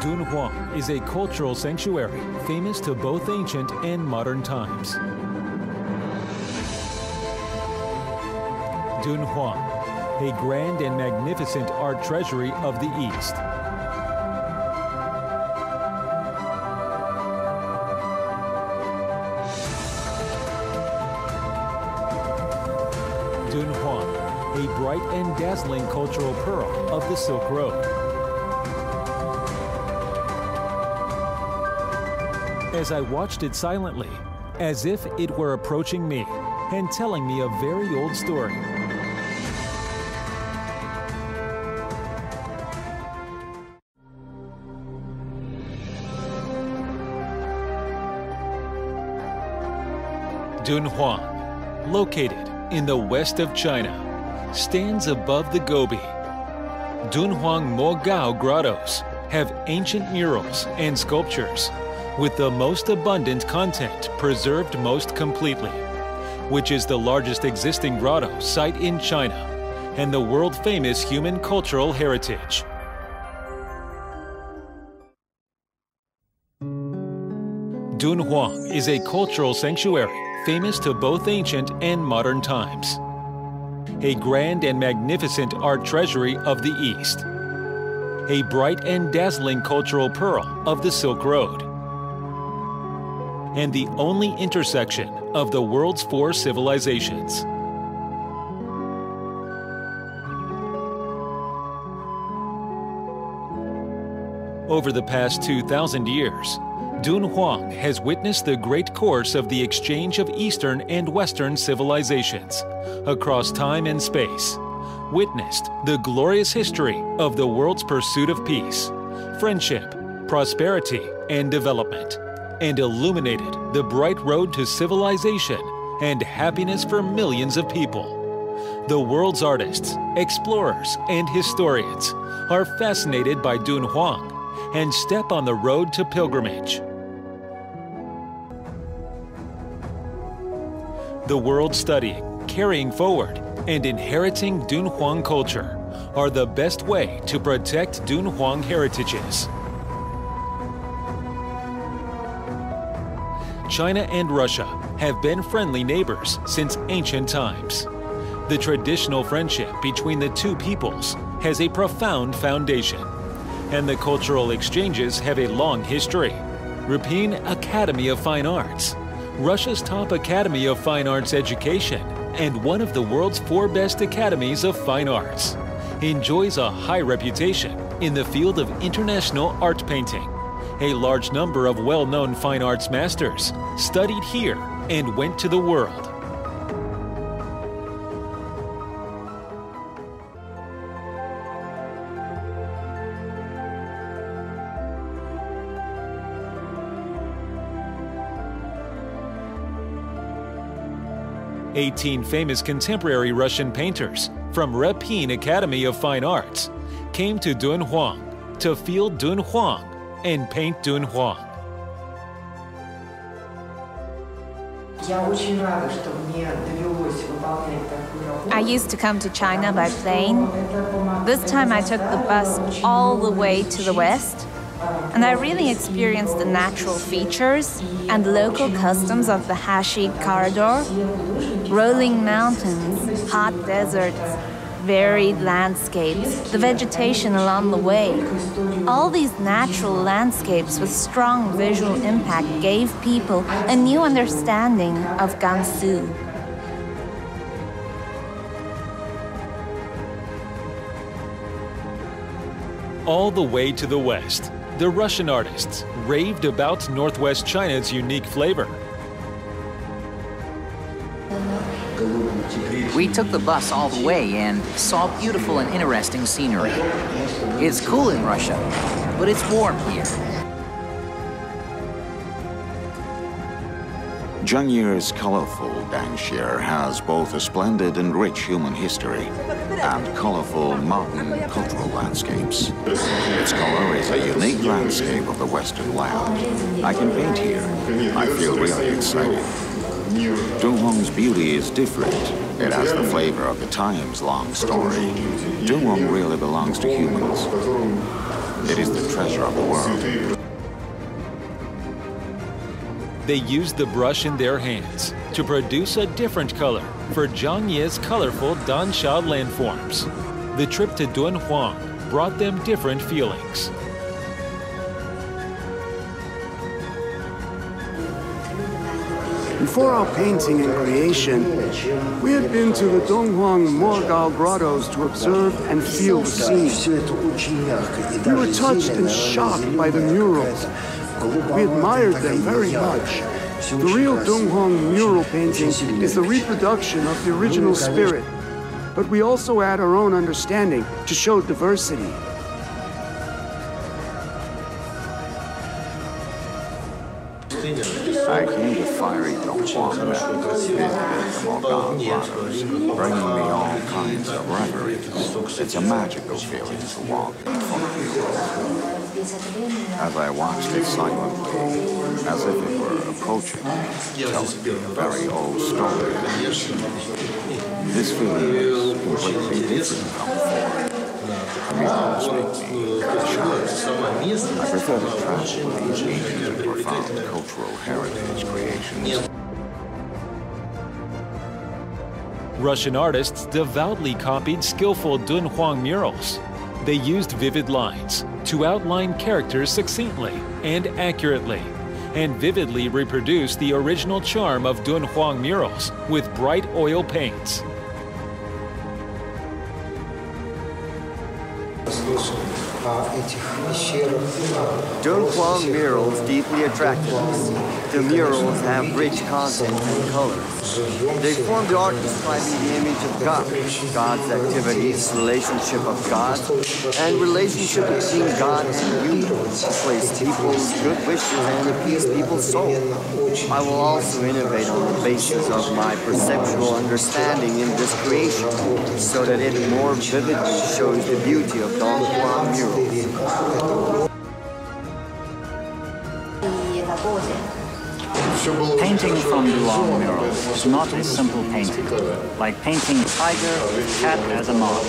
Dunhuang is a cultural sanctuary famous to both ancient and modern times. Dunhuang, a grand and magnificent art treasury of the East. Dunhuang, a bright and dazzling cultural pearl of the Silk Road. As I watched it silently, as if it were approaching me and telling me a very old story. Dunhuang, located in the west of China, stands above the Gobi. Dunhuang Mogao grottos have ancient murals and sculptures with the most abundant content preserved most completely, which is the largest existing grotto site in China and the world-famous human cultural heritage. Dunhuang is a cultural sanctuary famous to both ancient and modern times. A grand and magnificent art treasury of the East. A bright and dazzling cultural pearl of the Silk Road. And the only intersection of the world's 4 civilizations. Over the past 2,000 years, Dunhuang has witnessed the great course of the exchange of Eastern and Western civilizations across time and space, witnessed the glorious history of the world's pursuit of peace, friendship, prosperity, and development, and illuminated the bright road to civilization and happiness for millions of people. The world's artists, explorers, and historians are fascinated by Dunhuang and step on the road to pilgrimage. The world studying, carrying forward, and inheriting Dunhuang culture are the best way to protect Dunhuang heritages. China and Russia have been friendly neighbors since ancient times. The traditional friendship between the two peoples has a profound foundation, and the cultural exchanges have a long history. Rupin Academy of Fine Arts, Russia's top academy of fine arts education and one of the world's 4 best academies of fine arts, enjoys a high reputation in the field of international art painting. A large number of well-known fine arts masters studied here and went to the world. "18 famous contemporary Russian painters from Rupin Academy of Fine Arts came to Dunhuang to feel Dunhuang and paint Dunhuang." I used to come to China by plane. This time I took the bus all the way to the west, and I really experienced the natural features and local customs of the Hashi corridor. Rolling mountains, hot deserts, varied landscapes, the vegetation along the way. All these natural landscapes with strong visual impact gave people a new understanding of Gansu. All the way to the west, the Russian artists raved about Northwest China's unique flavor. We took the bus all the way and saw beautiful and interesting scenery. It's cool in Russia, but it's warm here. Zhengyer's colorful Danxia has both a splendid and rich human history and colorful modern cultural landscapes. Its color is a unique landscape of the Western land. I can paint here. I feel really excited. Dunhuang's beauty is different. It has the flavor of the times-long story. Dunhuang really belongs to humans. It is the treasure of the world. They used the brush in their hands to produce a different color for Zhangye's colorful Dansha landforms. The trip to Dunhuang brought them different feelings. Before our painting and creation, we had been to the Dunhuang Mogao grottos to observe and feel the scene. We were touched and shocked by the murals. We admired them very much. The real Dunhuang mural painting is the reproduction of the original spirit, but we also add our own understanding to show diversity. I came to fiery Dunhuang Mountain, visited the Mogao grottos, bringing me all kinds of reveries. It's a magical feeling to walk in front of murals. As I watched it silently, as if it were approaching me, telling me a very old story. This feeling is completely different from before. Murals make me very shy. I prefer to travel with these ancient and profound cultural heritage creations. Russian artists devoutly copied skillful Dunhuang murals. They used vivid lines to outline characters succinctly and accurately, and vividly reproduce the original charm of Dunhuang murals with bright oil paints. Dunhuang murals deeply attracted us. The murals have rich content and colors. They form the art describing the image of God, God's activities, relationship of God, and relationship between God and human, place people's good wishes and appease people's soul. I will also innovate on the basis of my perceptual understanding in this creation, so that it more vividly shows the beauty of Dunhuang murals. Painting from Dunhuang murals is not a simple painting, like painting a tiger or a cat as a model.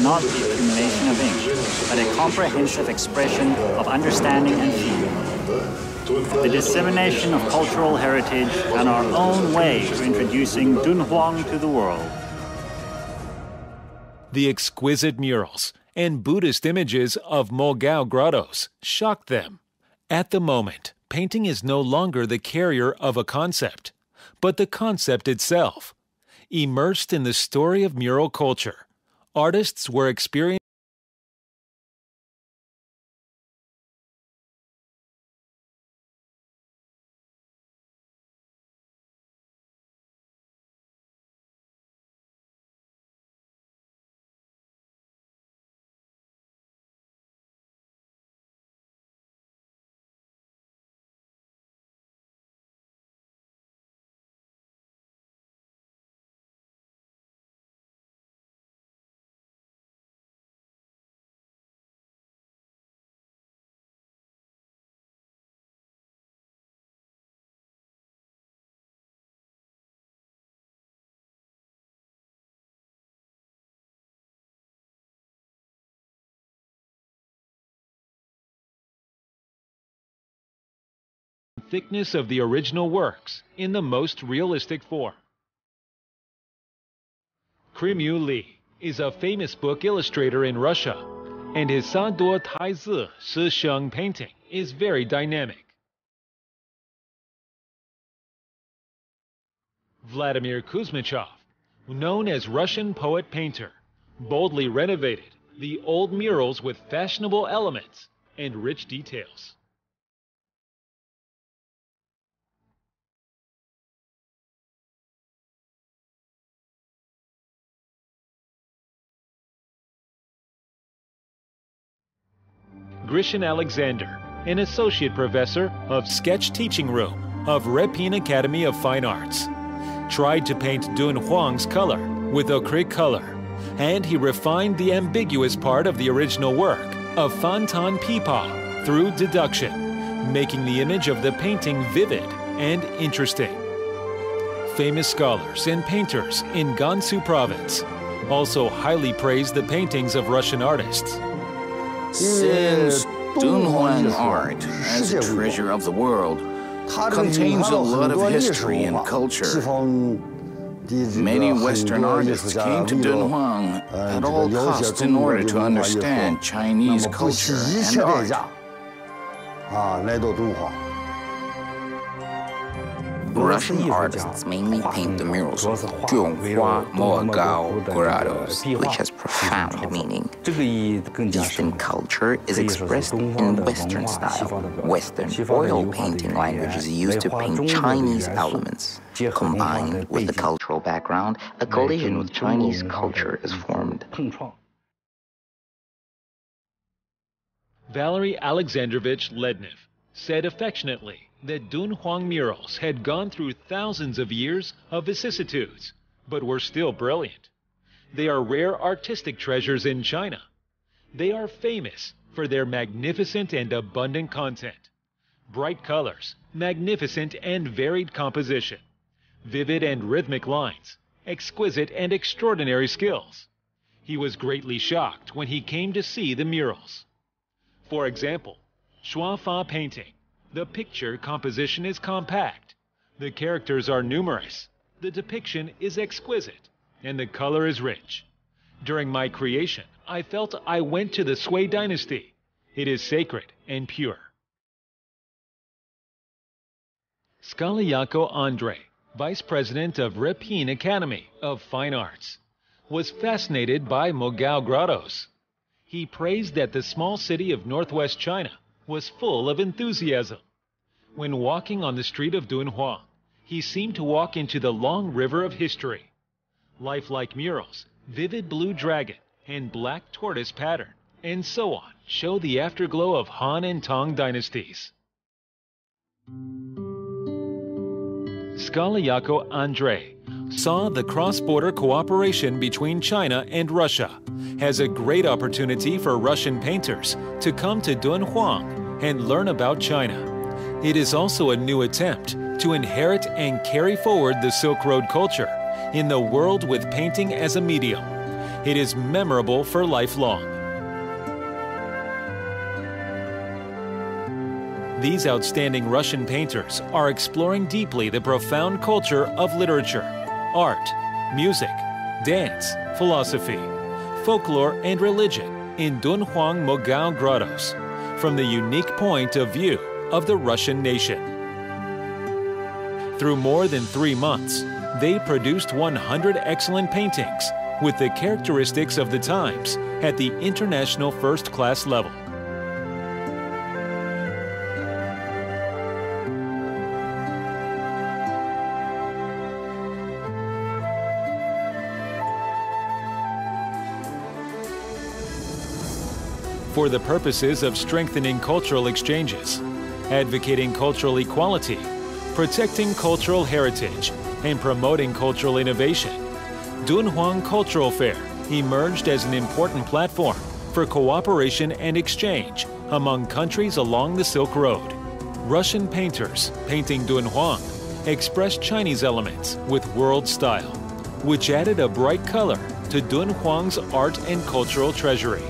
Not the accumulation of ink, but a comprehensive expression of understanding and feeling. The dissemination of cultural heritage and our own way of introducing Dunhuang to the world. The exquisite murals and Buddhist images of Mogao grottos shocked them. At the moment, painting is no longer the carrier of a concept, but the concept itself. Immersed in the story of mural culture, artists were experiencing thickness of the original works in the most realistic form. Krymyu Li is a famous book illustrator in Russia, and his Saduo Taizi Shisheng painting is very dynamic. Vladimir Kuzmichov, known as Russian poet-painter, boldly renovated the old murals with fashionable elements and rich details. Grishin Alexander, an associate professor of sketch teaching room of Repin Academy of Fine Arts, tried to paint Dunhuang's color with ochre color, and he refined the ambiguous part of the original work of Fantan Pipa through deduction, making the image of the painting vivid and interesting. Famous scholars and painters in Gansu province also highly praised the paintings of Russian artists. Since Dunhuang art, as a treasure of the world, contains a lot of history and culture. Many Western artists came to Dunhuang at all costs in order to understand Chinese culture and art. Russian artists mainly paint the murals of Zhonghua Mogao Grottos, which has profound meaning. Eastern culture is expressed in Western style. Western oil painting language is used to paint Chinese elements. Combined with the cultural background, a collision with Chinese culture is formed. Valery Alexandrovich Lednev said affectionately that Dunhuang murals had gone through thousands of years of vicissitudes, but were still brilliant. They are rare artistic treasures in China. They are famous for their magnificent and abundant content, bright colors, magnificent and varied composition, vivid and rhythmic lines, exquisite and extraordinary skills. He was greatly shocked when he came to see the murals. For example, Shuafa painting. The picture composition is compact, the characters are numerous, the depiction is exquisite, and the color is rich. During my creation, I felt I went to the Sui dynasty. It is sacred and pure. Skaliako Andrei, Vice President of Repin Academy of Fine Arts, was fascinated by Mogao Grottos. He praised that the small city of northwest China was full of enthusiasm. When walking on the street of Dunhuang, he seemed to walk into the long river of history. Lifelike murals, vivid blue dragon, and black tortoise pattern, and so on, show the afterglow of Han and Tang dynasties. Skaliako Andrei saw the cross-border cooperation between China and Russia as a great opportunity for Russian painters to come to Dunhuang and learn about China. It is also a new attempt to inherit and carry forward the Silk Road culture in the world with painting as a medium. It is memorable for lifelong. These outstanding Russian painters are exploring deeply the profound culture of literature, art, music, dance, philosophy, folklore, and religion in Dunhuang Mogao Grottos from the unique point of view of the Russian nation. Through more than 3 months, they produced 100 excellent paintings with the characteristics of the times at the international first-class level. For the purposes of strengthening cultural exchanges, advocating cultural equality, protecting cultural heritage, and promoting cultural innovation, Dunhuang Cultural Fair emerged as an important platform for cooperation and exchange among countries along the Silk Road. Russian painters painting Dunhuang expressed Chinese elements with world style, which added a bright color to Dunhuang's art and cultural treasury.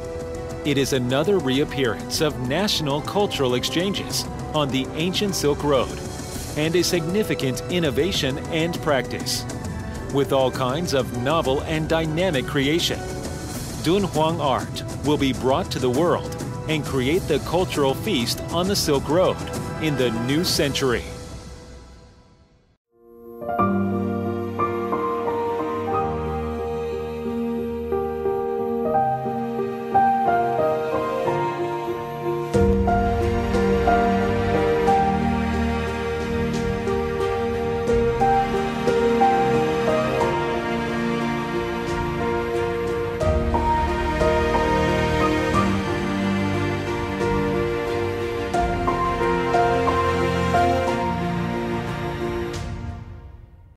It is another reappearance of national cultural exchanges on the ancient Silk Road and a significant innovation and practice. With all kinds of novel and dynamic creation, Dunhuang art will be brought to the world and create the cultural feast on the Silk Road in the new century.